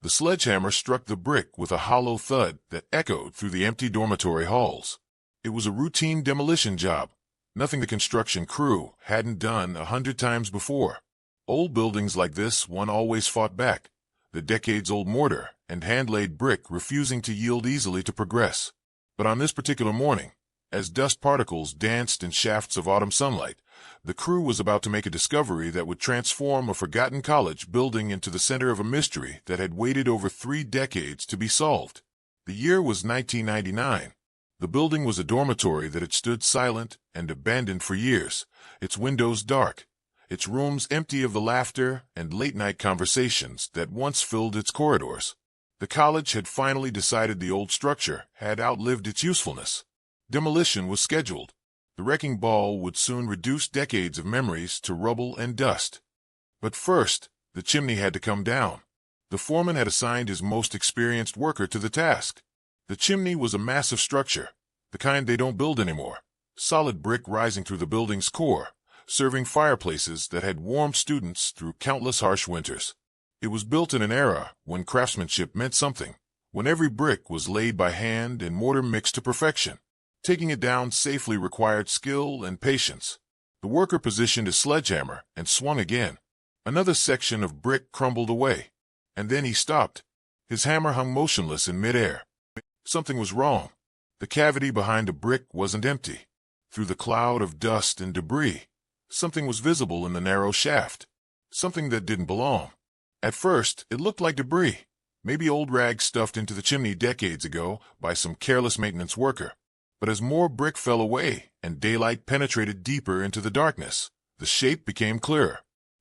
The sledgehammer struck the brick with a hollow thud that echoed through the empty dormitory halls. It was a routine demolition job, nothing the construction crew hadn't done 100 times before. Old buildings like this one always fought back, the decades-old mortar and hand-laid brick refusing to yield easily to progress. But on this particular morning, as dust particles danced in shafts of autumn sunlight, the crew was about to make a discovery that would transform a forgotten college building into the center of a mystery that had waited over 3 decades to be solved. The year was 1999. The building was a dormitory that had stood silent and abandoned for years, its windows dark, its rooms empty of the laughter and late-night conversations that once filled its corridors. The college had finally decided the old structure had outlived its usefulness. Demolition was scheduled. The wrecking ball would soon reduce decades of memories to rubble and dust. But first, the chimney had to come down. The foreman had assigned his most experienced worker to the task. The chimney was a massive structure, the kind they don't build anymore. Solid brick rising through the building's core, serving fireplaces that had warmed students through countless harsh winters. It was built in an era when craftsmanship meant something, when every brick was laid by hand and mortar mixed to perfection. Taking it down safely required skill and patience. The worker positioned his sledgehammer and swung again. Another section of brick crumbled away, and then he stopped. His hammer hung motionless in midair. Something was wrong. The cavity behind the brick wasn't empty. Through the cloud of dust and debris, something was visible in the narrow shaft. Something that didn't belong. At first, it looked like debris, maybe old rags stuffed into the chimney decades ago by some careless maintenance worker. But as more brick fell away and daylight penetrated deeper into the darkness, the shape became clearer,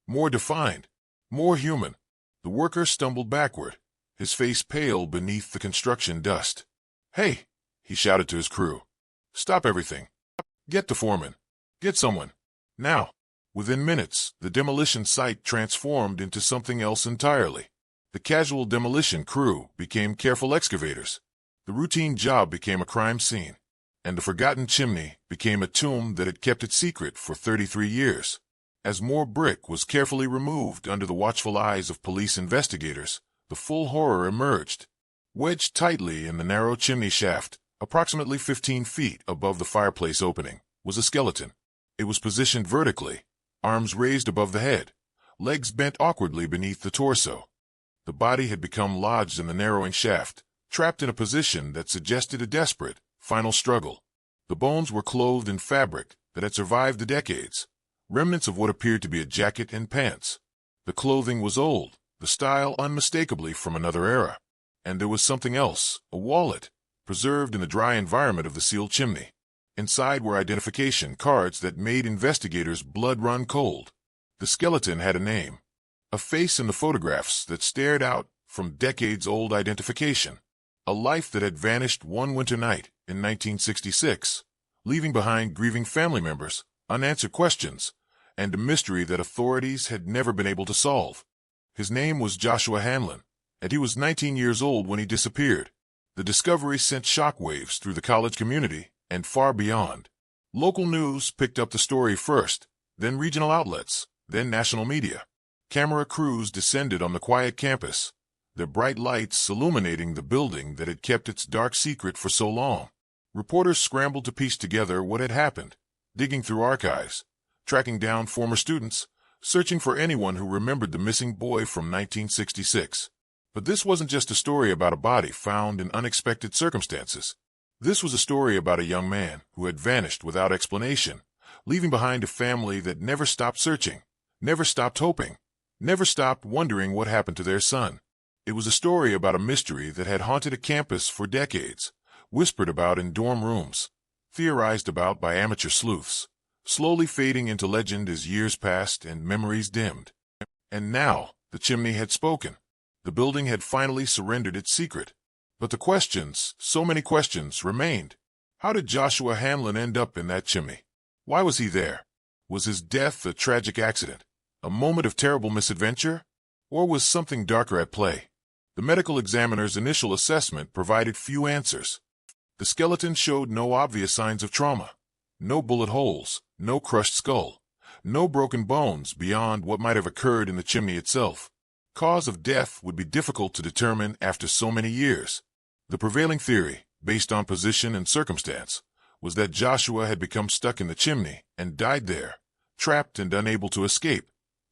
more defined, more human. The worker stumbled backward, his face pale beneath the construction dust. "Hey!" he shouted to his crew. "Stop everything. Get the foreman. Get someone. Now." Within minutes, the demolition site transformed into something else entirely. The casual demolition crew became careful excavators. The routine job became a crime scene. And the forgotten chimney became a tomb that had kept its secret for 33 years. As more brick was carefully removed under the watchful eyes of police investigators, the full horror emerged. Wedged tightly in the narrow chimney shaft, approximately 15 feet above the fireplace opening, was a skeleton. It was positioned vertically, arms raised above the head, legs bent awkwardly beneath the torso. The body had become lodged in the narrowing shaft, trapped in a position that suggested a desperate, final struggle. The bones were clothed in fabric that had survived the decades, remnants of what appeared to be a jacket and pants. The clothing was old, the style unmistakably from another era. And there was something else, a wallet, preserved in the dry environment of the sealed chimney. Inside were identification cards that made investigators' blood run cold. The skeleton had a name, a face in the photographs that stared out from decades-old identification. A life that had vanished one winter night in 1966, leaving behind grieving family members, unanswered questions, and a mystery that authorities had never been able to solve. His name was Joshua Hanlon, and he was 19 years old when he disappeared. The discovery sent shockwaves through the college community and far beyond. Local news picked up the story first, then regional outlets, then national media. Camera crews descended on the quiet campus, their bright lights illuminating the building that had kept its dark secret for so long. Reporters scrambled to piece together what had happened, digging through archives, tracking down former students, searching for anyone who remembered the missing boy from 1966. But this wasn't just a story about a body found in unexpected circumstances. This was a story about a young man who had vanished without explanation, leaving behind a family that never stopped searching, never stopped hoping, never stopped wondering what happened to their son. It was a story about a mystery that had haunted a campus for decades, whispered about in dorm rooms, theorized about by amateur sleuths, slowly fading into legend as years passed and memories dimmed. And now, the chimney had spoken. The building had finally surrendered its secret. But the questions, so many questions, remained. How did Joshua Hanlon end up in that chimney? Why was he there? Was his death a tragic accident, a moment of terrible misadventure? Or was something darker at play? The medical examiner's initial assessment provided few answers. The skeleton showed no obvious signs of trauma. No bullet holes, no crushed skull, no broken bones beyond what might have occurred in the chimney itself. Cause of death would be difficult to determine after so many years. The prevailing theory, based on position and circumstance, was that Joshua had become stuck in the chimney and died there, trapped and unable to escape,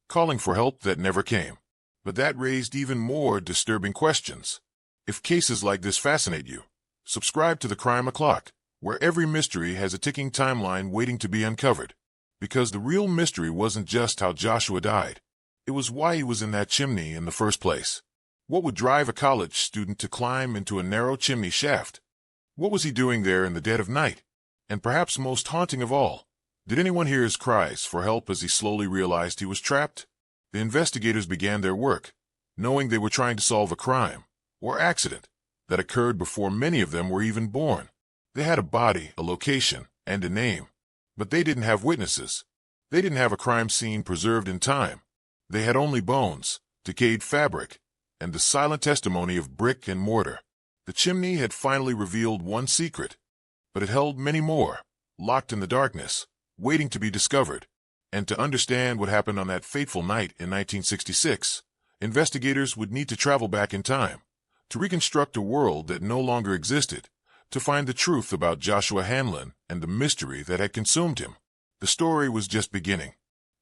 calling for help that never came. But that raised even more disturbing questions. If cases like this fascinate you, subscribe to the Crime O'Clock, where every mystery has a ticking timeline waiting to be uncovered. Because the real mystery wasn't just how Joshua died. It was why he was in that chimney in the first place. What would drive a college student to climb into a narrow chimney shaft? What was he doing there in the dead of night? And perhaps most haunting of all, did anyone hear his cries for help as he slowly realized he was trapped? The investigators began their work, knowing they were trying to solve a crime, or accident, that occurred before many of them were even born. They had a body, a location, and a name. But they didn't have witnesses. They didn't have a crime scene preserved in time. They had only bones, decayed fabric, and the silent testimony of brick and mortar. The chimney had finally revealed one secret, but it held many more, locked in the darkness, waiting to be discovered. And to understand what happened on that fateful night in 1966, investigators would need to travel back in time, to reconstruct a world that no longer existed, to find the truth about Joshua Hanlon and the mystery that had consumed him. The story was just beginning,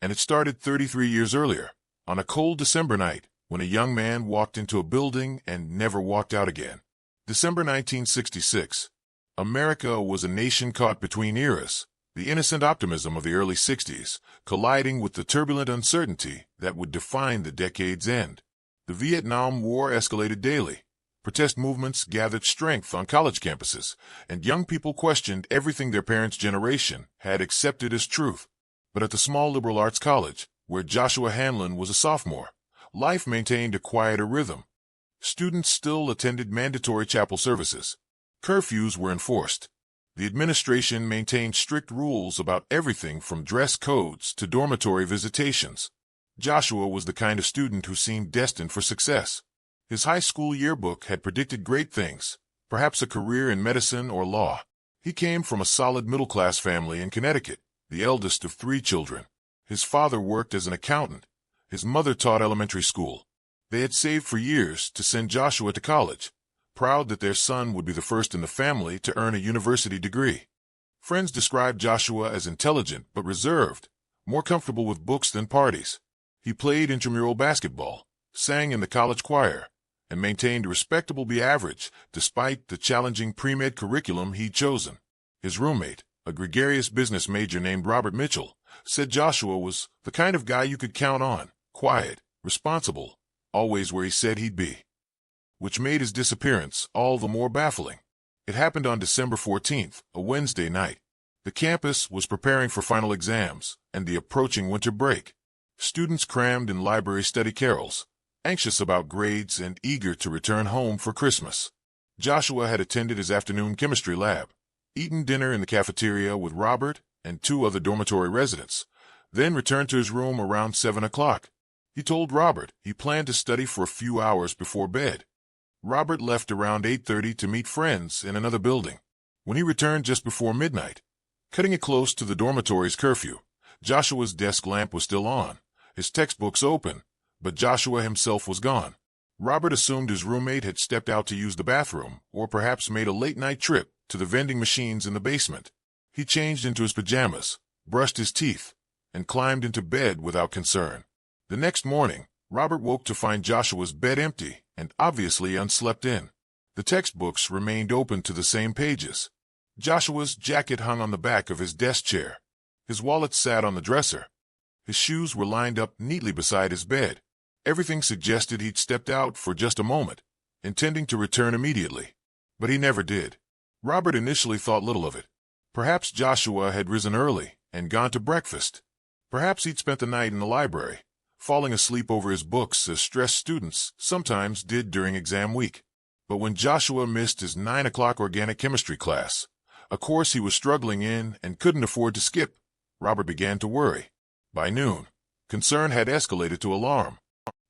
and it started 33 years earlier, on a cold December night, when a young man walked into a building and never walked out again. December 1966. America was a nation caught between eras, the innocent optimism of the early 60s, colliding with the turbulent uncertainty that would define the decade's end. The Vietnam War escalated daily. Protest movements gathered strength on college campuses, and young people questioned everything their parents' generation had accepted as truth. But at the small liberal arts college, where Joshua Hanlon was a sophomore, life maintained a quieter rhythm. Students still attended mandatory chapel services. Curfews were enforced. The administration maintained strict rules about everything from dress codes to dormitory visitations. Joshua was the kind of student who seemed destined for success. His high school yearbook had predicted great things, perhaps a career in medicine or law. He came from a solid middle-class family in Connecticut, the eldest of 3 children. His father worked as an accountant. His mother taught elementary school. They had saved for years to send Joshua to college, proud that their son would be the first in the family to earn a university degree. Friends described Joshua as intelligent but reserved, more comfortable with books than parties. He played intramural basketball, sang in the college choir, and maintained a respectable B average despite the challenging pre-med curriculum he'd chosen. His roommate, a gregarious business major named Robert Mitchell, said Joshua was the kind of guy you could count on, quiet, responsible, always where he said he'd be. Which made his disappearance all the more baffling. It happened on December 14th, a Wednesday night. The campus was preparing for final exams and the approaching winter break. Students crammed in library study carols, anxious about grades and eager to return home for Christmas. Joshua had attended his afternoon chemistry lab, eaten dinner in the cafeteria with Robert and 2 other dormitory residents, then returned to his room around 7 o'clock. He told Robert he planned to study for a few hours before bed. Robert left around 8:30 to meet friends in another building. When he returned just before midnight, cutting it close to the dormitory's curfew, Joshua's desk lamp was still on, his textbooks open, but Joshua himself was gone. Robert assumed his roommate had stepped out to use the bathroom or perhaps made a late-night trip to the vending machines in the basement. He changed into his pajamas, brushed his teeth, and climbed into bed without concern. The next morning, Robert woke to find Joshua's bed empty and obviously unslept in. The textbooks remained open to the same pages. Joshua's jacket hung on the back of his desk chair. His wallet sat on the dresser. His shoes were lined up neatly beside his bed. Everything suggested he'd stepped out for just a moment, intending to return immediately. But he never did. Robert initially thought little of it. Perhaps Joshua had risen early and gone to breakfast. Perhaps he'd spent the night in the library, falling asleep over his books as stressed students sometimes did during exam week. But when Joshua missed his 9 o'clock organic chemistry class, a course he was struggling in and couldn't afford to skip, Robert began to worry. By noon, concern had escalated to alarm.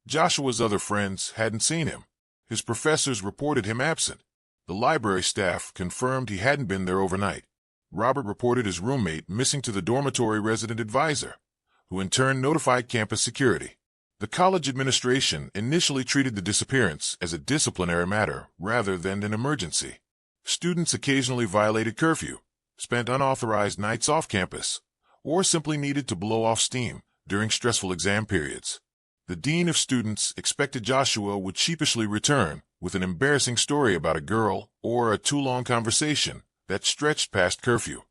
Joshua's other friends hadn't seen him. His professors reported him absent. The library staff confirmed he hadn't been there overnight. Robert reported his roommate missing to the dormitory resident advisor, who in turn notified campus security. The college administration initially treated the disappearance as a disciplinary matter rather than an emergency. Students occasionally violated curfew, spent unauthorized nights off campus, or simply needed to blow off steam during stressful exam periods. The dean of students expected Joshua would sheepishly return with an embarrassing story about a girl or a too-long conversation that stretched past curfew.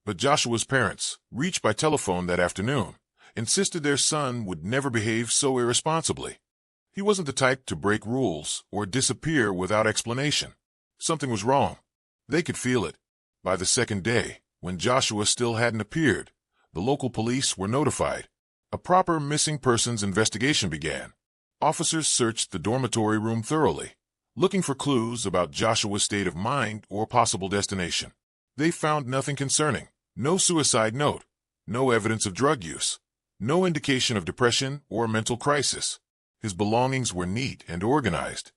But Joshua's parents, reached by telephone that afternoon, insisted their son would never behave so irresponsibly. He wasn't the type to break rules or disappear without explanation. Something was wrong. They could feel it. By the second day, when Joshua still hadn't appeared, the local police were notified. A proper missing persons investigation began. Officers searched the dormitory room thoroughly, looking for clues about Joshua's state of mind or possible destination. They found nothing concerning. No suicide note, no evidence of drug use, no indication of depression or mental crisis. His belongings were neat and organized.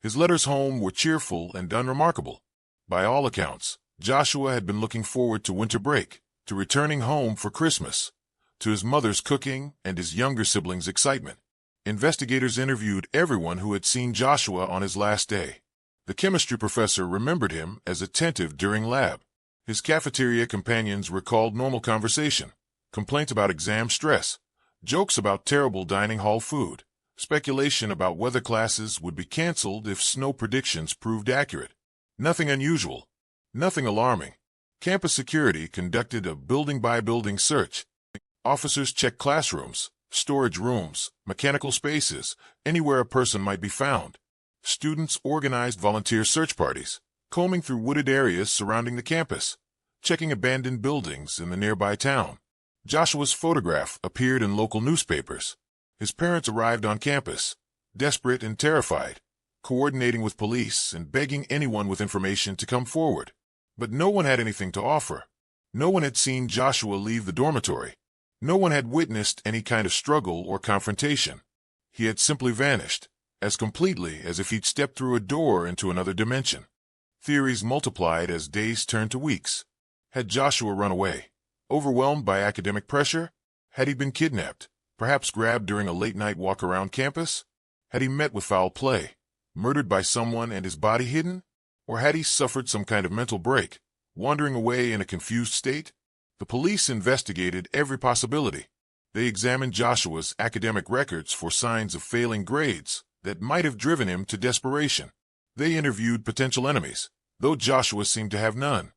His letters home were cheerful and unremarkable. By all accounts, Joshua had been looking forward to winter break, to returning home for Christmas, to his mother's cooking and his younger siblings' excitement. Investigators interviewed everyone who had seen Joshua on his last day. The chemistry professor remembered him as attentive during lab. His cafeteria companions recalled normal conversation, complaints about exam stress, jokes about terrible dining hall food, speculation about whether classes would be canceled if snow predictions proved accurate. Nothing unusual, nothing alarming. Campus security conducted a building-by-building search. Officers checked classrooms, storage rooms, mechanical spaces, anywhere a person might be found. Students organized volunteer search parties, combing through wooded areas surrounding the campus, checking abandoned buildings in the nearby town. Joshua's photograph appeared in local newspapers. His parents arrived on campus, desperate and terrified, coordinating with police and begging anyone with information to come forward. But no one had anything to offer. No one had seen Joshua leave the dormitory. No one had witnessed any kind of struggle or confrontation. He had simply vanished, as completely as if he'd stepped through a door into another dimension. Theories multiplied as days turned to weeks. Had Joshua run away, overwhelmed by academic pressure? Had he been kidnapped, perhaps grabbed during a late-night walk around campus? Had he met with foul play, murdered by someone and his body hidden? Or had he suffered some kind of mental break, wandering away in a confused state? The police investigated every possibility. They examined Joshua's academic records for signs of failing grades that might have driven him to desperation. They interviewed potential enemies, though Joshua seemed to have none.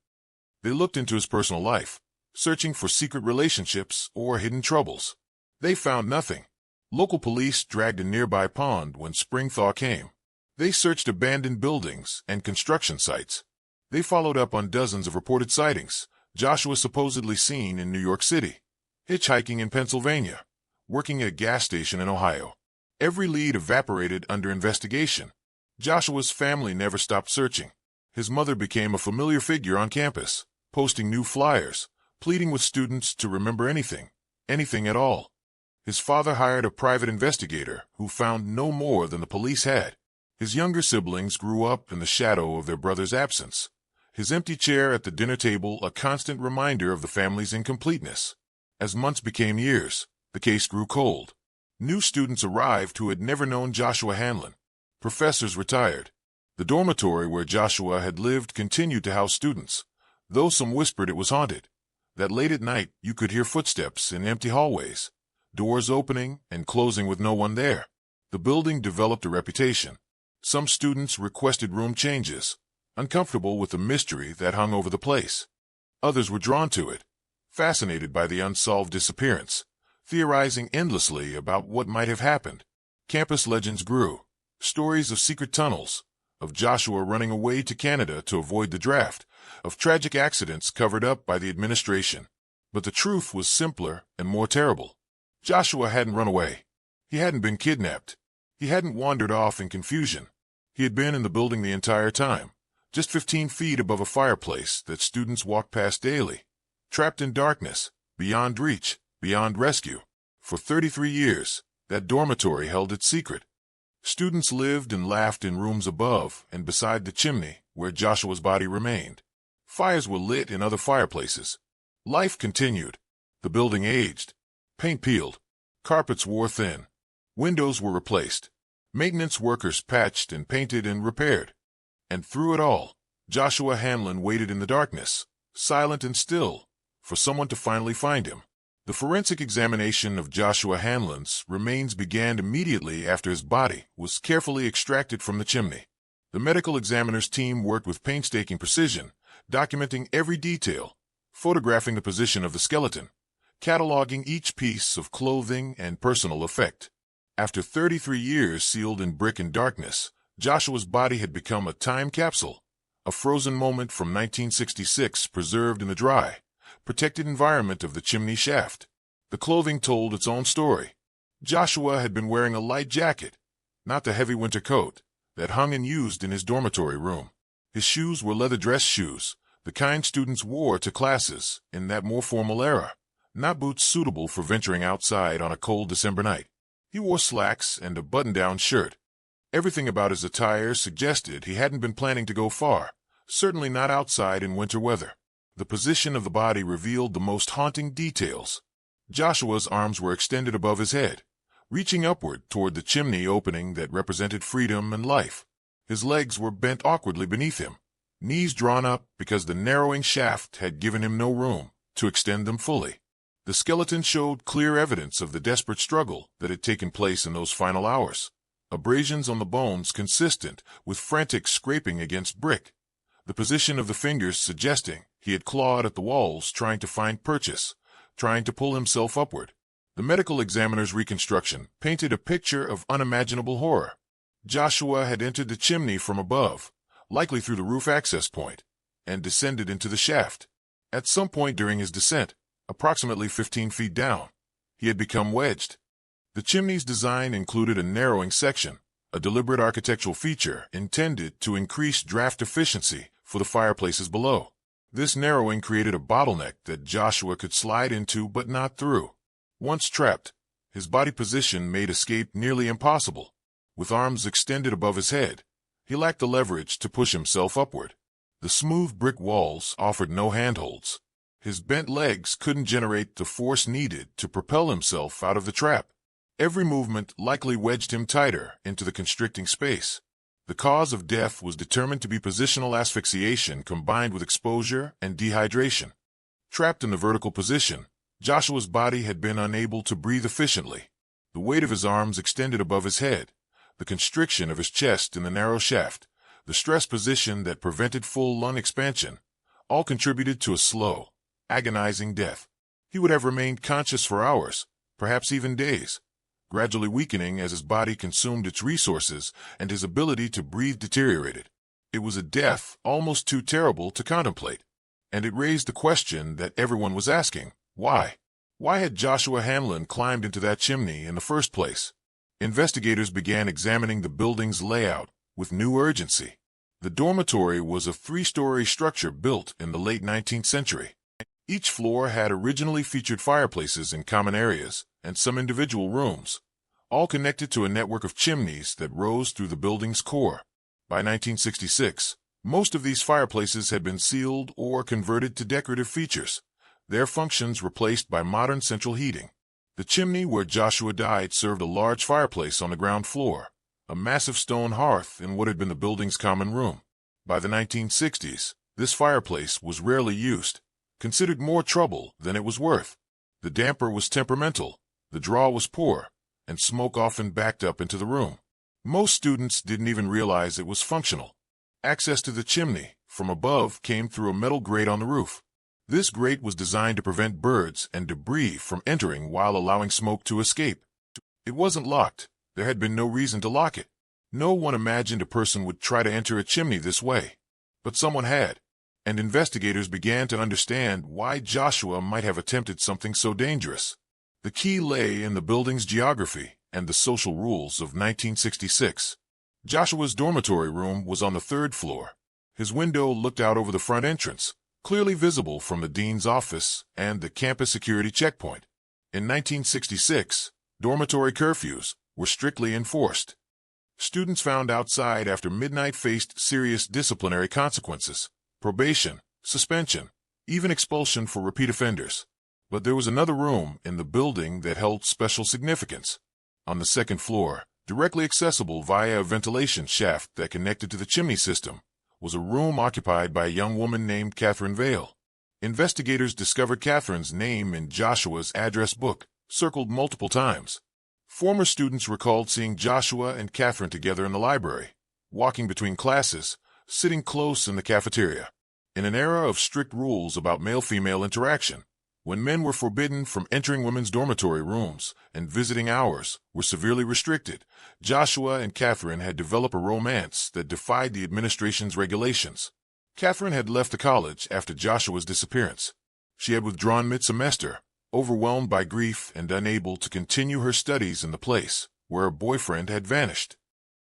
They looked into his personal life, searching for secret relationships or hidden troubles. They found nothing. Local police dragged a nearby pond when spring thaw came. They searched abandoned buildings and construction sites. They followed up on dozens of reported sightings. Joshua supposedly seen in New York City, hitchhiking in Pennsylvania, working at a gas station in Ohio. Every lead evaporated under investigation. Joshua's family never stopped searching. His mother became a familiar figure on campus, posting new flyers, pleading with students to remember anything at all. His father hired a private investigator who found no more than the police had. His younger siblings grew up in the shadow of their brother's absence. His empty chair at the dinner table a constant reminder of the family's incompleteness. As months became years, the case grew cold. New students arrived who had never known Joshua Hanlon. Professors retired. The dormitory where Joshua had lived continued to house students, though some whispered it was haunted. That late at night you could hear footsteps in empty hallways, doors opening and closing with no one there. The building developed a reputation. Some students requested room changes, uncomfortable with the mystery that hung over the place. Others were drawn to it, fascinated by the unsolved disappearance, theorizing endlessly about what might have happened. Campus legends grew. Stories of secret tunnels, of Joshua running away to Canada to avoid the draft, of tragic accidents covered up by the administration. But the truth was simpler and more terrible. Joshua hadn't run away. He hadn't been kidnapped. He hadn't wandered off in confusion. He had been in the building the entire time, just 15 feet above a fireplace that students walked past daily, trapped in darkness, beyond reach, beyond rescue. For 33 years, that dormitory held its secret. Students lived and laughed in rooms above and beside the chimney where Joshua's body remained. Fires were lit in other fireplaces. Life continued. The building aged. Paint peeled. Carpets wore thin. Windows were replaced. Maintenance workers patched and painted and repaired. And through it all, Joshua Hanlon waited in the darkness, silent and still, for someone to finally find him. The forensic examination of Joshua Hanlon's remains began immediately after his body was carefully extracted from the chimney. The medical examiner's team worked with painstaking precision, documenting every detail, photographing the position of the skeleton, cataloging each piece of clothing and personal effect. After 33 years sealed in brick and darkness, Joshua's body had become a time capsule, a frozen moment from 1966 preserved in the dry, protected environment of the chimney shaft. The clothing told its own story. Joshua had been wearing a light jacket, not the heavy winter coat, that hung unused in his dormitory room. His shoes were leather dress shoes, the kind students wore to classes in that more formal era, not boots suitable for venturing outside on a cold December night. He wore slacks and a button-down shirt. Everything about his attire suggested he hadn't been planning to go far, certainly not outside in winter weather. The position of the body revealed the most haunting details. Joshua's arms were extended above his head, reaching upward toward the chimney opening that represented freedom and life. His legs were bent awkwardly beneath him, knees drawn up because the narrowing shaft had given him no room to extend them fully. The skeleton showed clear evidence of the desperate struggle that had taken place in those final hours. Abrasions on the bones consistent with frantic scraping against brick. The position of the fingers suggesting he had clawed at the walls trying to find purchase, trying to pull himself upward. The medical examiner's reconstruction painted a picture of unimaginable horror. Joshua had entered the chimney from above, likely through the roof access point, and descended into the shaft. At some point during his descent, approximately 15 feet down, he had become wedged. The chimney's design included a narrowing section, a deliberate architectural feature intended to increase draft efficiency for the fireplaces below. This narrowing created a bottleneck that Joshua could slide into but not through. Once trapped, his body position made escape nearly impossible. With arms extended above his head, he lacked the leverage to push himself upward. The smooth brick walls offered no handholds. His bent legs couldn't generate the force needed to propel himself out of the trap. Every movement likely wedged him tighter into the constricting space. The cause of death was determined to be positional asphyxiation combined with exposure and dehydration. Trapped in the vertical position, Joshua's body had been unable to breathe efficiently. The weight of his arms extended above his head, the constriction of his chest in the narrow shaft, the stress position that prevented full lung expansion, all contributed to a slow, agonizing death. He would have remained conscious for hours, perhaps even days, gradually weakening as his body consumed its resources and his ability to breathe deteriorated. It was a death almost too terrible to contemplate, and it raised the question that everyone was asking: why? Why had Joshua Hanlon climbed into that chimney in the first place? Investigators began examining the building's layout with new urgency. The dormitory was a three-story structure built in the late 19th century. Each floor had originally featured fireplaces in common areas and some individual rooms, all connected to a network of chimneys that rose through the building's core. By 1966, most of these fireplaces had been sealed or converted to decorative features, their functions replaced by modern central heating. The chimney where Joshua died served a large fireplace on the ground floor, a massive stone hearth in what had been the building's common room. By the 1960s, this fireplace was rarely used, considered more trouble than it was worth. The damper was temperamental, the draw was poor, and smoke often backed up into the room. Most students didn't even realize it was functional. Access to the chimney from above came through a metal grate on the roof. This grate was designed to prevent birds and debris from entering while allowing smoke to escape. It wasn't locked. There had been no reason to lock it. No one imagined a person would try to enter a chimney this way. But someone had, and investigators began to understand why Joshua might have attempted something so dangerous. The key lay in the building's geography and the social rules of 1966. Joshua's dormitory room was on the third floor. His window looked out over the front entrance, clearly visible from the dean's office and the campus security checkpoint. In 1966, dormitory curfews were strictly enforced. Students found outside after midnight faced serious disciplinary consequences: probation, suspension, even expulsion for repeat offenders. But there was another room in the building that held special significance. On the second floor, directly accessible via a ventilation shaft that connected to the chimney system, was a room occupied by a young woman named Catherine Vale. Investigators discovered Catherine's name in Joshua's address book, circled multiple times. Former students recalled seeing Joshua and Catherine together in the library, walking between classes, sitting close in the cafeteria. In an era of strict rules about male-female interaction, when men were forbidden from entering women's dormitory rooms and visiting hours were severely restricted, Joshua and Catherine had developed a romance that defied the administration's regulations. Catherine had left the college after Joshua's disappearance. She had withdrawn mid-semester, overwhelmed by grief and unable to continue her studies in the place where her boyfriend had vanished.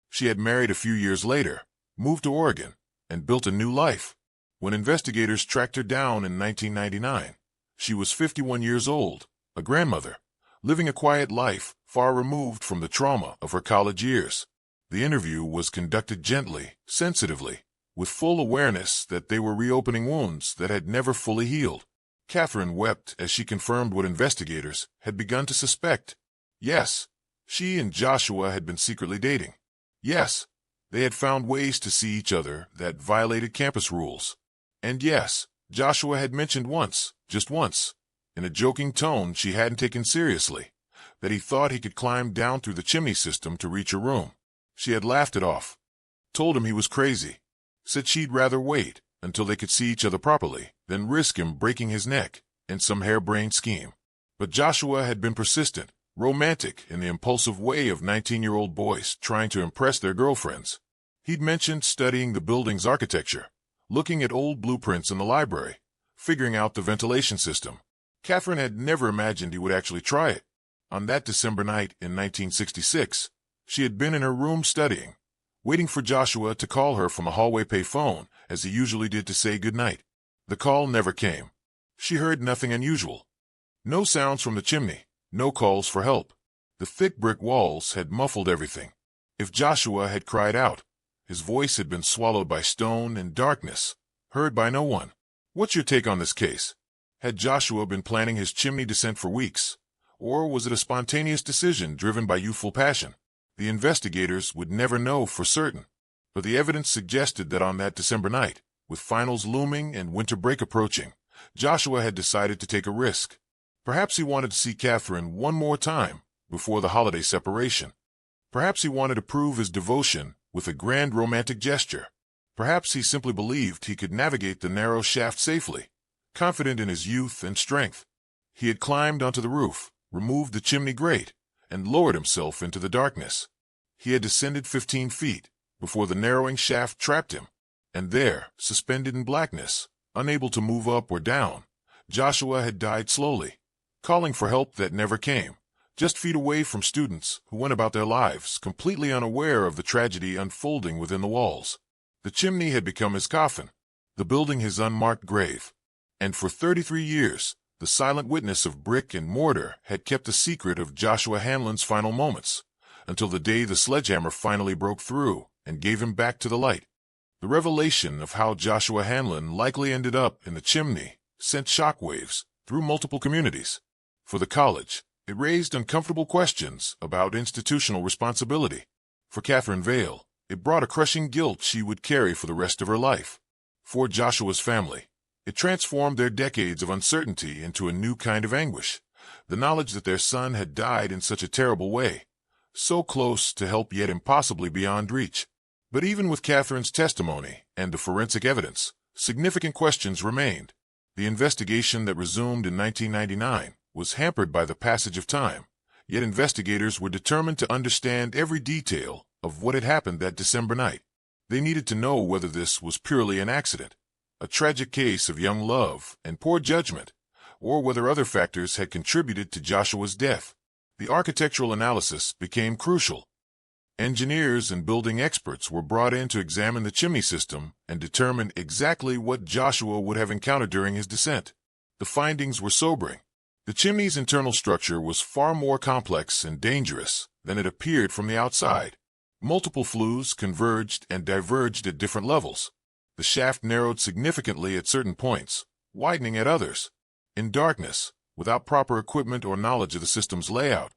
She had married a few years later, moved to Oregon, and built a new life. When investigators tracked her down in 1999, she was 51 years old, a grandmother, living a quiet life far removed from the trauma of her college years. The interview was conducted gently, sensitively, with full awareness that they were reopening wounds that had never fully healed. Catherine wept as she confirmed what investigators had begun to suspect. Yes, she and Joshua had been secretly dating. Yes, they had found ways to see each other that violated campus rules. And yes, Joshua had mentioned once, just once, in a joking tone she hadn't taken seriously, that he thought he could climb down through the chimney system to reach her room. She had laughed it off, told him he was crazy, said she'd rather wait until they could see each other properly than risk him breaking his neck in some harebrained scheme. But Joshua had been persistent, romantic in the impulsive way of 19-year-old boys trying to impress their girlfriends. He'd mentioned studying the building's architecture, looking at old blueprints in the library, figuring out the ventilation system. Catherine had never imagined he would actually try it. On that December night in 1966, she had been in her room studying, waiting for Joshua to call her from a hallway payphone, as he usually did, to say goodnight. The call never came. She heard nothing unusual. No sounds from the chimney, no calls for help. The thick brick walls had muffled everything. If Joshua had cried out, his voice had been swallowed by stone and darkness, heard by no one. What's your take on this case? Had Joshua been planning his chimney descent for weeks, or was it a spontaneous decision driven by youthful passion? The investigators would never know for certain, but the evidence suggested that on that December night, with finals looming and winter break approaching, Joshua had decided to take a risk. Perhaps he wanted to see Catherine one more time before the holiday separation. Perhaps he wanted to prove his devotion with a grand romantic gesture. Perhaps he simply believed he could navigate the narrow shaft safely, confident in his youth and strength. He had climbed onto the roof, removed the chimney grate, and lowered himself into the darkness. He had descended 15 feet before the narrowing shaft trapped him, and there, suspended in blackness, unable to move up or down, Joshua had died slowly, calling for help that never came, just feet away from students who went about their lives completely unaware of the tragedy unfolding within the walls. The chimney had become his coffin, the building his unmarked grave, and for 33 years, the silent witness of brick and mortar had kept the secret of Joshua Hanlon's final moments, until the day the sledgehammer finally broke through and gave him back to the light. The revelation of how Joshua Hanlon likely ended up in the chimney sent shockwaves through multiple communities. For the college, it raised uncomfortable questions about institutional responsibility. For Catherine Vale, it brought a crushing guilt she would carry for the rest of her life. For Joshua's family, it transformed their decades of uncertainty into a new kind of anguish, the knowledge that their son had died in such a terrible way, so close to help yet impossibly beyond reach. But even with Catherine's testimony and the forensic evidence, significant questions remained. The investigation that resumed in 1999 was hampered by the passage of time, yet investigators were determined to understand every detail of what had happened that December night. They needed to know whether this was purely an accident, a tragic case of young love and poor judgment, or whether other factors had contributed to Joshua's death. The architectural analysis became crucial. Engineers and building experts were brought in to examine the chimney system and determine exactly what Joshua would have encountered during his descent. The findings were sobering. The chimney's internal structure was far more complex and dangerous than it appeared from the outside. Multiple flues converged and diverged at different levels. The shaft narrowed significantly at certain points, widening at others. In darkness, without proper equipment or knowledge of the system's layout,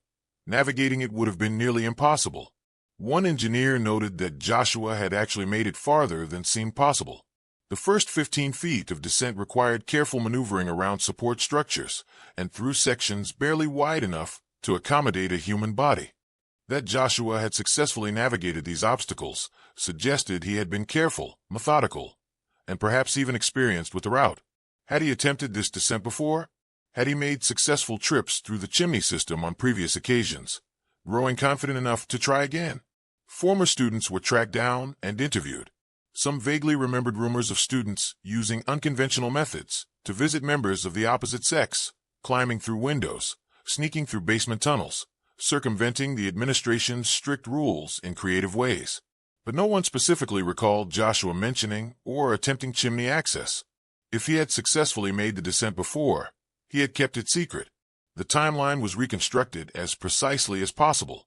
Navigating it would have been nearly impossible. One engineer noted that Joshua had actually made it farther than seemed possible. The first 15 feet of descent required careful maneuvering around support structures and through sections barely wide enough to accommodate a human body. That Joshua had successfully navigated these obstacles suggested he had been careful, methodical, and perhaps even experienced with the route. Had he attempted this descent before? Had he made successful trips through the Chimney system on previous occasions, growing confident enough to try again? Former students were tracked down and interviewed. Some vaguely remembered rumors of students using unconventional methods to visit members of the opposite sex, climbing through windows, sneaking through basement tunnels, circumventing the administration's strict rules in creative ways. But no one specifically recalled Joshua mentioning or attempting chimney access. If he had successfully made the descent before, he had kept it secret. The timeline was reconstructed as precisely as possible.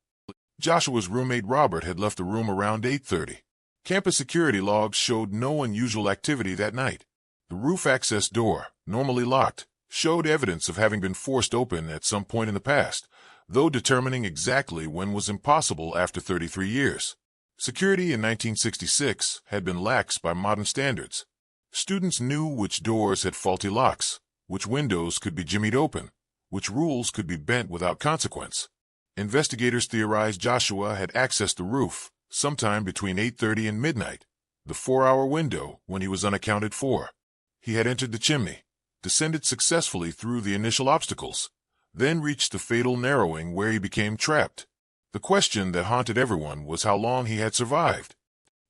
Joshua's roommate Robert had left the room around 8:30. Campus security logs showed no unusual activity that night. The roof access door, normally locked, showed evidence of having been forced open at some point in the past, though determining exactly when was impossible after 33 years. Security in 1966 had been lax by modern standards. Students knew which doors had faulty locks, which windows could be jimmied open, which rules could be bent without consequence. Investigators theorized Joshua had accessed the roof sometime between 8:30 and midnight, the 4-hour window when he was unaccounted for. He had entered the chimney, descended successfully through the initial obstacles, then reached the fatal narrowing where he became trapped. The question that haunted everyone was how long he had survived.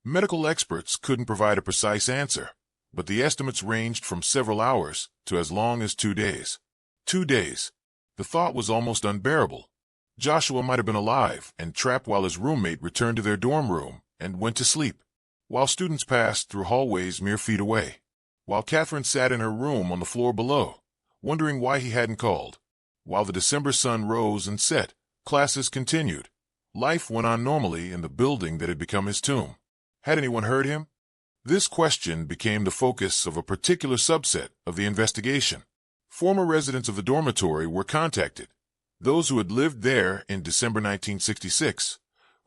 Medical experts couldn't provide a precise answer, but the estimates ranged from several hours to as long as 2 days. 2 days. The thought was almost unbearable. Joshua might have been alive and trapped while his roommate returned to their dorm room and went to sleep, while students passed through hallways mere feet away, while Catherine sat in her room on the floor below, wondering why he hadn't called. While the December sun rose and set, classes continued. Life went on normally in the building that had become his tomb. Had anyone heard him? This question became the focus of a particular subset of the investigation. Former residents of the dormitory were contacted, those who had lived there in December 1966,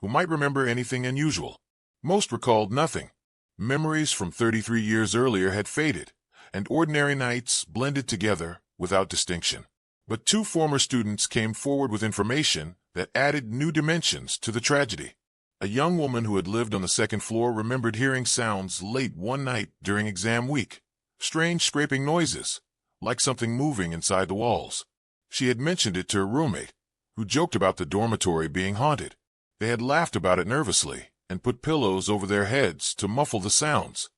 who might remember anything unusual. Most recalled nothing. Memories from 33 years earlier had faded, and ordinary nights blended together without distinction. But 2 former students came forward with information that added new dimensions to the tragedy. A young woman who had lived on the 2nd floor remembered hearing sounds late one night during exam week, strange scraping noises, like something moving inside the walls. She had mentioned it to her roommate, who joked about the dormitory being haunted. They had laughed about it nervously and put pillows over their heads to muffle the sounds.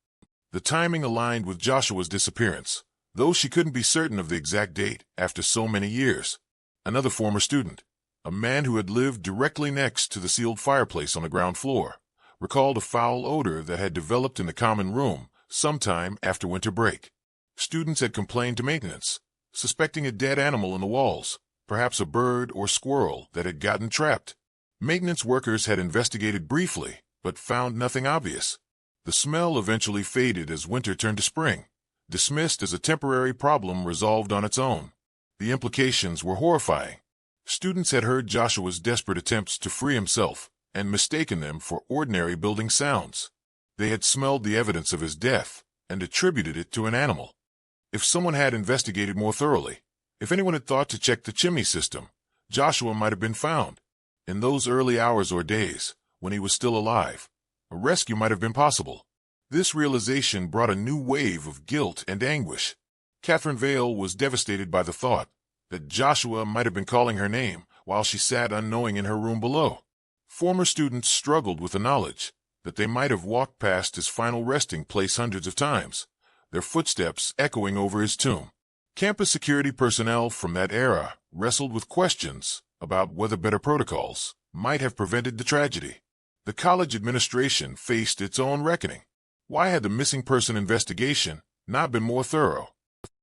The timing aligned with Joshua's disappearance, though she couldn't be certain of the exact date after so many years. Another former student, a man who had lived directly next to the sealed fireplace on the ground floor, recalled a foul odor that had developed in the common room sometime after winter break. Students had complained to maintenance, suspecting a dead animal in the walls, perhaps a bird or squirrel that had gotten trapped. Maintenance workers had investigated briefly, but found nothing obvious. The smell eventually faded as winter turned to spring, dismissed as a temporary problem resolved on its own. The implications were horrifying. Students had heard Joshua's desperate attempts to free himself and mistaken them for ordinary building sounds. They had smelled the evidence of his death and attributed it to an animal. If someone had investigated more thoroughly, if anyone had thought to check the chimney system, Joshua might have been found. In those early hours or days, when he was still alive, a rescue might have been possible. This realization brought a new wave of guilt and anguish. Catherine Vale was devastated by the thought that Joshua might have been calling her name while she sat unknowing in her room below. Former students struggled with the knowledge that they might have walked past his final resting place hundreds of times, their footsteps echoing over his tomb. Campus security personnel from that era wrestled with questions about whether better protocols might have prevented the tragedy. The college administration faced its own reckoning. Why had the missing person investigation not been more thorough?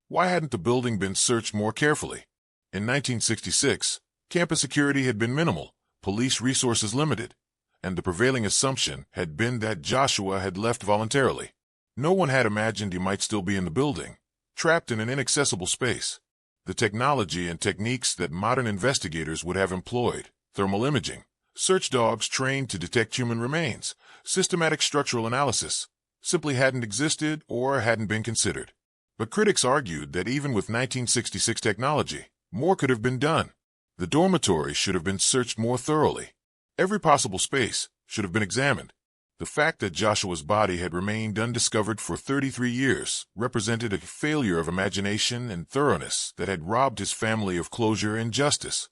Why hadn't the building been searched more carefully? In 1966, campus security had been minimal, police resources limited, and the prevailing assumption had been that Joshua had left voluntarily. No one had imagined he might still be in the building, trapped in an inaccessible space. The technology and techniques that modern investigators would have employed thermal imaging, search dogs trained to detect human remains, systematic structural analysis, simply hadn't existed or hadn't been considered. But critics argued that even with 1966 technology, more could have been done. The dormitory should have been searched more thoroughly. Every possible space should have been examined. The fact that Joshua's body had remained undiscovered for 33 years represented a failure of imagination and thoroughness that had robbed his family of closure and justice.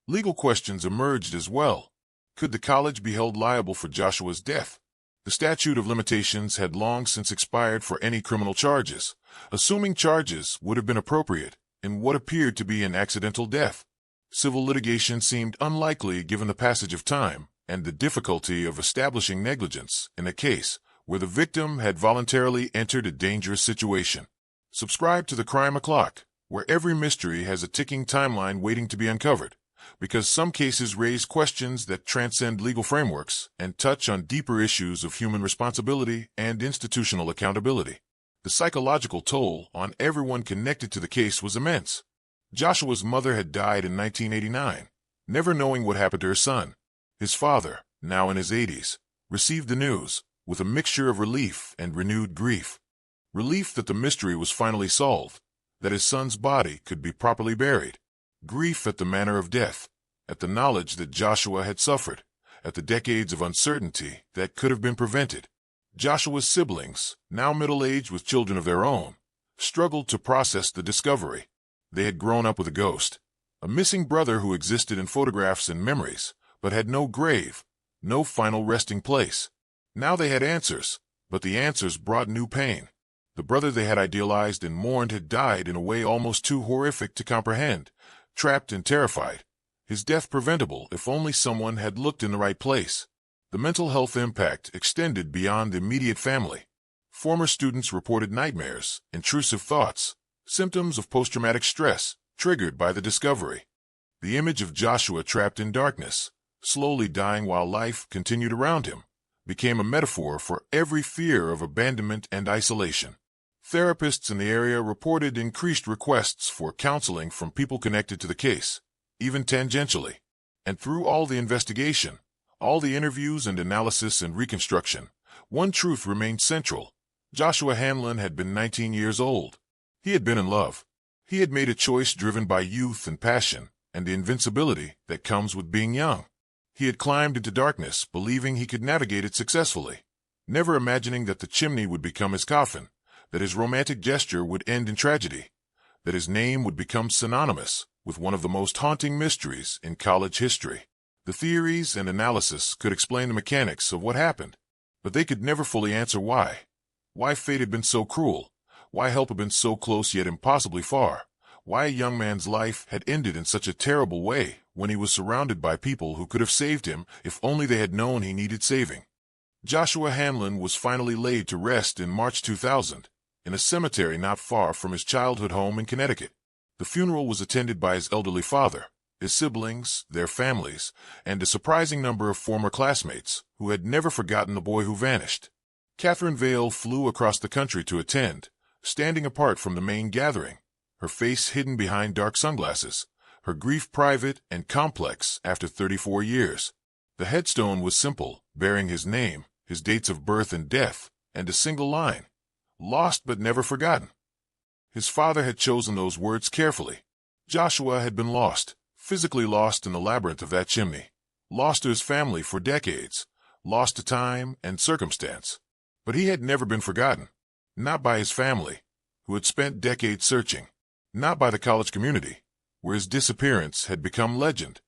Legal questions emerged as well. Could the college be held liable for Joshua's death? The statute of limitations had long since expired for any criminal charges, assuming charges would have been appropriate in what appeared to be an accidental death. Civil litigation seemed unlikely given the passage of time and the difficulty of establishing negligence in a case where the victim had voluntarily entered a dangerous situation. Subscribe to the Crime O'Clock, where every mystery has a ticking timeline waiting to be uncovered, because some cases raise questions that transcend legal frameworks and touch on deeper issues of human responsibility and institutional accountability. The psychological toll on everyone connected to the case was immense. Joshua's mother had died in 1989, never knowing what happened to her son. His father, now in his 80s, received the news with a mixture of relief and renewed grief. Relief that the mystery was finally solved, that his son's body could be properly buried. Grief at the manner of death, at the knowledge that Joshua had suffered, at the decades of uncertainty that could have been prevented. Joshua's siblings, now middle-aged with children of their own, struggled to process the discovery. They had grown up with a ghost, a missing brother who existed in photographs and memories, but had no grave, no final resting place. Now they had answers, but the answers brought new pain. The brother they had idealized and mourned had died in a way almost too horrific to comprehend, trapped and terrified. His death preventable if only someone had looked in the right place. The mental health impact extended beyond the immediate family. Former students reported nightmares, intrusive thoughts, symptoms of post-traumatic stress triggered by the discovery. The image of Joshua trapped in darkness, slowly dying while life continued around him, became a metaphor for every fear of abandonment and isolation. Therapists in the area reported increased requests for counseling from people connected to the case, even tangentially. And through all the investigation, all the interviews and analysis and reconstruction, one truth remained central. Joshua Hanlon had been 19 years old. He had been in love. He had made a choice driven by youth and passion, and the invincibility that comes with being young. He had climbed into darkness, believing he could navigate it successfully, never imagining that the chimney would become his coffin, that his romantic gesture would end in tragedy, that his name would become synonymous with one of the most haunting mysteries in college history. The theories and analysis could explain the mechanics of what happened, but they could never fully answer why. Why fate had been so cruel, why help had been so close yet impossibly far, why a young man's life had ended in such a terrible way when he was surrounded by people who could have saved him if only they had known he needed saving. Joshua Hanlon was finally laid to rest in March 2000, in a cemetery not far from his childhood home in Connecticut. The funeral was attended by his elderly father, his siblings, their families, and a surprising number of former classmates who had never forgotten the boy who vanished. Catherine Vale flew across the country to attend, standing apart from the main gathering, her face hidden behind dark sunglasses, her grief private and complex after 34 years. The headstone was simple, bearing his name, his dates of birth and death, and a single line, "Lost but never forgotten." His father had chosen those words carefully. Joshua had been lost, physically lost in the labyrinth of that chimney, lost to his family for decades, lost to time and circumstance. But he had never been forgotten, not by his family, who had spent decades searching, not by the college community, where his disappearance had become legend,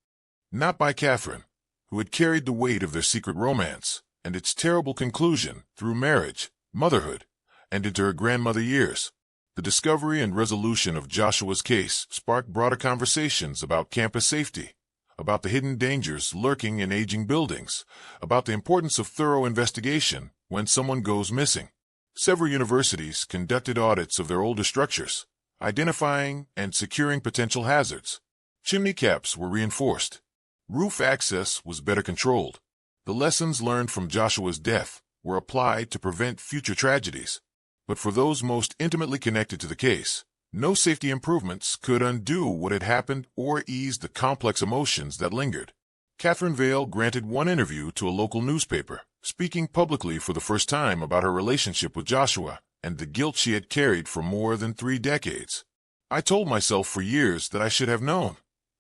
not by Catherine, who had carried the weight of their secret romance and its terrible conclusion through marriage, motherhood, and into her grandmother years. The discovery and resolution of Joshua's case sparked broader conversations about campus safety, about the hidden dangers lurking in aging buildings, about the importance of thorough investigation when someone goes missing. Several universities conducted audits of their older structures, identifying and securing potential hazards. Chimney caps were reinforced. Roof access was better controlled. The lessons learned from Joshua's death were applied to prevent future tragedies. But for those most intimately connected to the case, no safety improvements could undo what had happened or ease the complex emotions that lingered. Catherine Vale granted one interview to a local newspaper, speaking publicly for the first time about her relationship with Joshua and the guilt she had carried for more than 3 decades. "I told myself for years that I should have known,"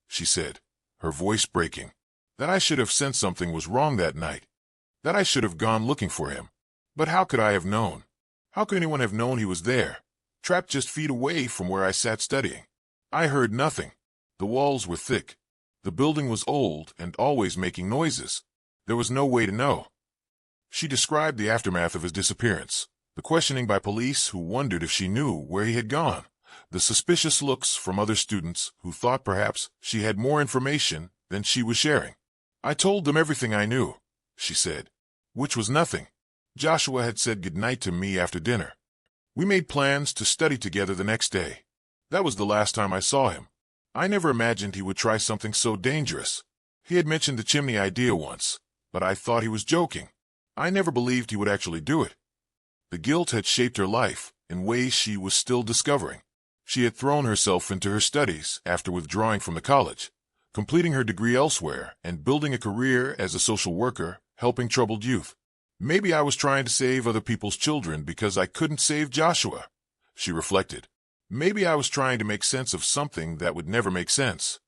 she said, her voice breaking, "that I should have sensed something was wrong that night, that I should have gone looking for him. But how could I have known? How could anyone have known he was there, trapped just feet away from where I sat studying? I heard nothing. The walls were thick. The building was old and always making noises. There was no way to know." She described the aftermath of his disappearance, the questioning by police who wondered if she knew where he had gone, the suspicious looks from other students who thought perhaps she had more information than she was sharing. "I told them everything I knew," she said, "which was nothing. Joshua had said goodnight to me after dinner. We made plans to study together the next day. That was the last time I saw him. I never imagined he would try something so dangerous. He had mentioned the chimney idea once, but I thought he was joking. I never believed he would actually do it." The guilt had shaped her life in ways she was still discovering. She had thrown herself into her studies after withdrawing from the college, completing her degree elsewhere and building a career as a social worker, helping troubled youth. "Maybe I was trying to save other people's children because I couldn't save Joshua," she reflected. "Maybe I was trying to make sense of something that would never make sense."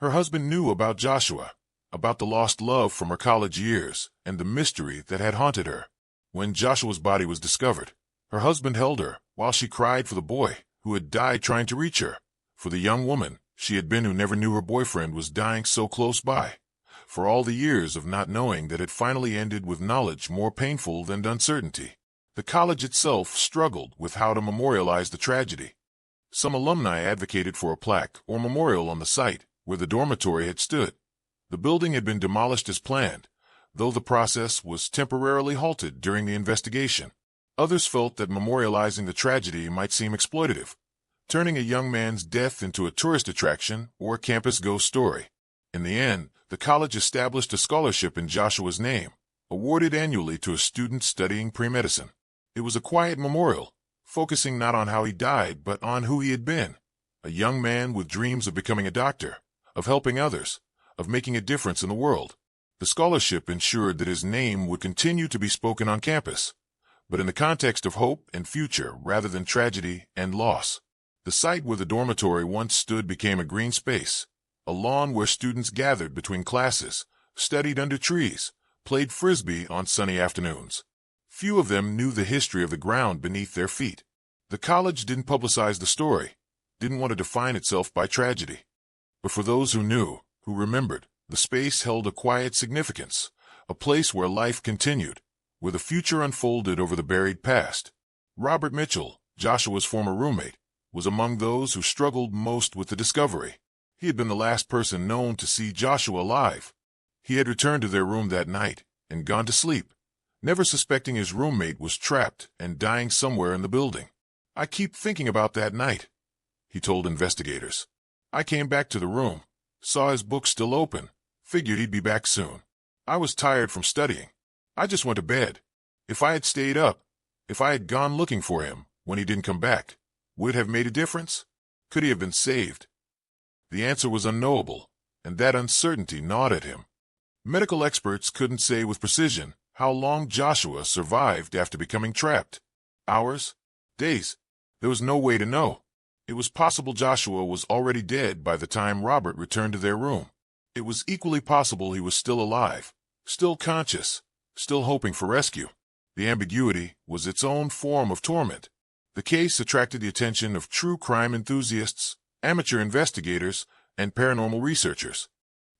Her husband knew about Joshua, about the lost love from her college years and the mystery that had haunted her. When Joshua's body was discovered, her husband held her while she cried for the boy who had died trying to reach her, for the young woman she had been who never knew her boyfriend was dying so close by, for all the years of not knowing that had finally ended with knowledge more painful than uncertainty. The college itself struggled with how to memorialize the tragedy. Some alumni advocated for a plaque or memorial on the site where the dormitory had stood. The building had been demolished as planned, though the process was temporarily halted during the investigation. Others felt that memorializing the tragedy might seem exploitative, turning a young man's death into a tourist attraction or a campus ghost story. In the end, the college established a scholarship in Joshua's name, awarded annually to a student studying pre-medicine. It was a quiet memorial, focusing not on how he died but on who he had been, a young man with dreams of becoming a doctor, of helping others, of making a difference in the world. The scholarship ensured that his name would continue to be spoken on campus, but in the context of hope and future rather than tragedy and loss. The site where the dormitory once stood became a green space, a lawn where students gathered between classes, studied under trees, played frisbee on sunny afternoons. Few of them knew the history of the ground beneath their feet. The college didn't publicize the story, didn't want to define itself by tragedy. But for those who knew, who remembered, the space held a quiet significance, a place where life continued, where the future unfolded over the buried past. Robert Mitchell, Joshua's former roommate, was among those who struggled most with the discovery. He had been the last person known to see Joshua alive. He had returned to their room that night and gone to sleep, never suspecting his roommate was trapped and dying somewhere in the building. "I keep thinking about that night," he told investigators. "I came back to the room, saw his book still open, figured he'd be back soon. I was tired from studying. I just went to bed. If I had stayed up, if I had gone looking for him when he didn't come back, would it have made a difference? Could he have been saved?" The answer was unknowable, and that uncertainty gnawed at him. Medical experts couldn't say with precision how long Joshua survived after becoming trapped. Hours? Days? There was no way to know. It was possible Joshua was already dead by the time Robert returned to their room. It was equally possible he was still alive, still conscious, still hoping for rescue. The ambiguity was its own form of torment. The case attracted the attention of true crime enthusiasts, amateur investigators, and paranormal researchers.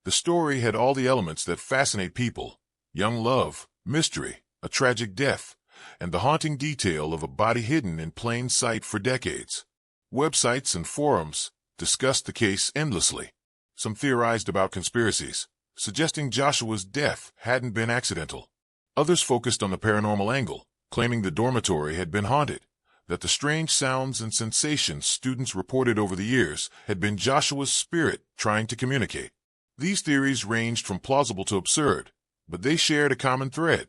The story had all the elements that fascinate people: young love, mystery, a tragic death, and the haunting detail of a body hidden in plain sight for decades. Websites and forums discussed the case endlessly. Some theorized about conspiracies, suggesting Joshua's death hadn't been accidental. Others focused on the paranormal angle, claiming the dormitory had been haunted, that the strange sounds and sensations students reported over the years had been Joshua's spirit trying to communicate. These theories ranged from plausible to absurd, but they shared a common thread: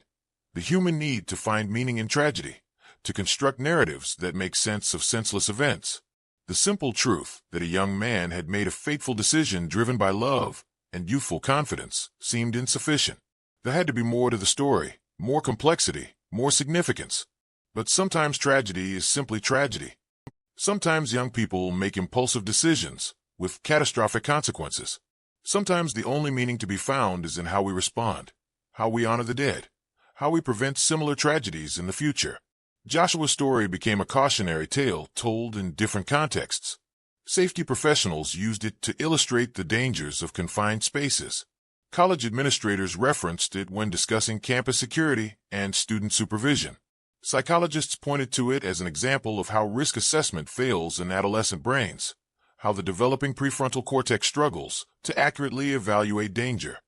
the human need to find meaning in tragedy, to construct narratives that make sense of senseless events. The simple truth that a young man had made a fateful decision driven by love and youthful confidence seemed insufficient. There had to be more to the story, more complexity, more significance. But sometimes tragedy is simply tragedy. Sometimes young people make impulsive decisions with catastrophic consequences. Sometimes the only meaning to be found is in how we respond, how we honor the dead, how we prevent similar tragedies in the future. Joshua's story became a cautionary tale told in different contexts. Safety professionals used it to illustrate the dangers of confined spaces. College administrators referenced it when discussing campus security and student supervision. Psychologists pointed to it as an example of how risk assessment fails in adolescent brains, how the developing prefrontal cortex struggles to accurately evaluate danger.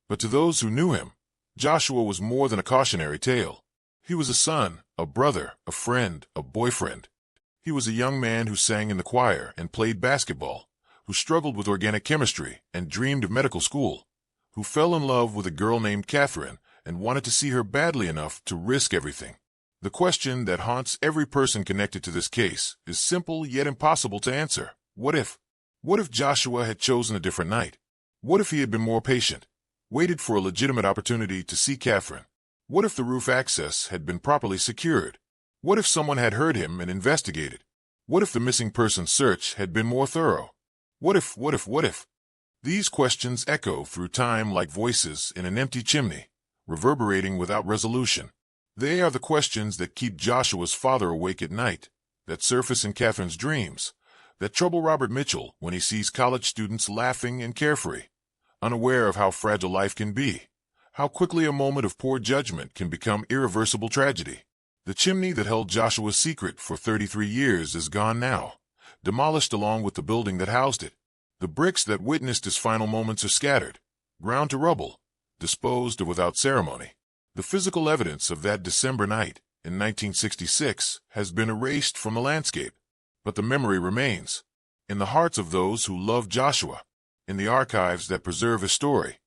But to those who knew him, Joshua was more than a cautionary tale. He was a son, a brother, a friend, a boyfriend. He was a young man who sang in the choir and played basketball, who struggled with organic chemistry and dreamed of medical school, who fell in love with a girl named Catherine and wanted to see her badly enough to risk everything. The question that haunts every person connected to this case is simple yet impossible to answer. What if? What if Joshua had chosen a different night? What if he had been more patient, waited for a legitimate opportunity to see Catherine? What if the roof access had been properly secured? What if someone had heard him and investigated? What if the missing person search had been more thorough? What if? These questions echo through time like voices in an empty chimney, reverberating without resolution. They are the questions that keep Joshua's father awake at night, that surface in Catherine's dreams, that trouble Robert Mitchell when he sees college students laughing and carefree, unaware of how fragile life can be, how quickly a moment of poor judgment can become irreversible tragedy. The chimney that held Joshua's secret for 33 years is gone now, demolished along with the building that housed it. The bricks that witnessed his final moments are scattered, ground to rubble, disposed of without ceremony. The physical evidence of that December night in 1966 has been erased from the landscape, but the memory remains, in the hearts of those who love Joshua, in the archives that preserve his story,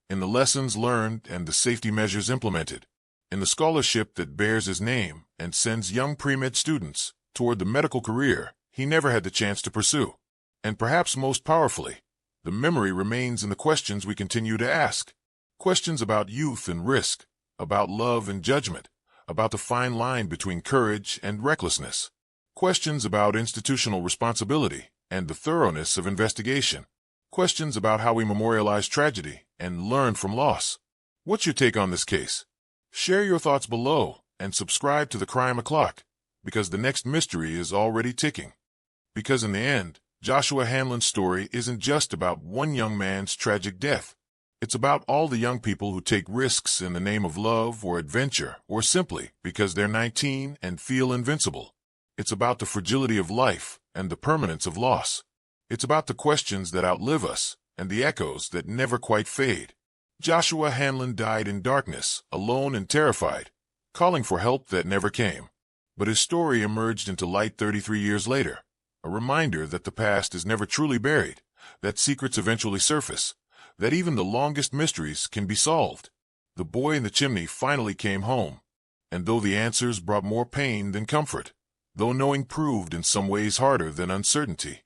in the lessons learned and the safety measures implemented, in the scholarship that bears his name and sends young pre-med students toward the medical career he never had the chance to pursue. And perhaps most powerfully, the memory remains in the questions we continue to ask. Questions about youth and risk, about love and judgment, about the fine line between courage and recklessness. Questions about institutional responsibility and the thoroughness of investigation. Questions about how we memorialize tragedy and learn from loss. What's your take on this case? Share your thoughts below and subscribe to the Crime O'Clock, because the next mystery is already ticking. Because in the end, Joshua Hanlon's story isn't just about one young man's tragic death. It's about all the young people who take risks in the name of love or adventure, or simply because they're 19 and feel invincible. It's about the fragility of life and the permanence of loss. It's about the questions that outlive us and the echoes that never quite fade. Joshua Hanlon died in darkness, alone and terrified, calling for help that never came. But his story emerged into light 33 years later, a reminder that the past is never truly buried, that secrets eventually surface, that even the longest mysteries can be solved. The boy in the chimney finally came home, and though the answers brought more pain than comfort, though knowing proved in some ways harder than uncertainty,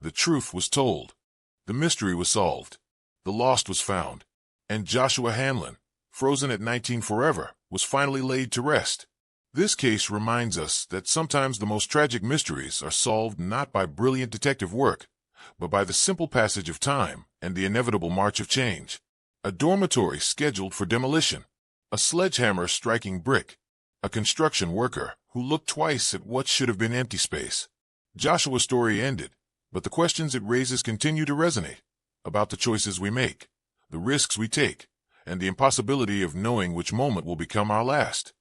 the truth was told. The mystery was solved. The lost was found. And Joshua Hanlon, frozen at 19 forever, was finally laid to rest. This case reminds us that sometimes the most tragic mysteries are solved not by brilliant detective work, but by the simple passage of time and the inevitable march of change. A dormitory scheduled for demolition, a sledgehammer striking brick, a construction worker who looked twice at what should have been empty space. Joshua's story ended, but the questions it raises continue to resonate, about the choices we make, the risks we take, and the impossibility of knowing which moment will become our last.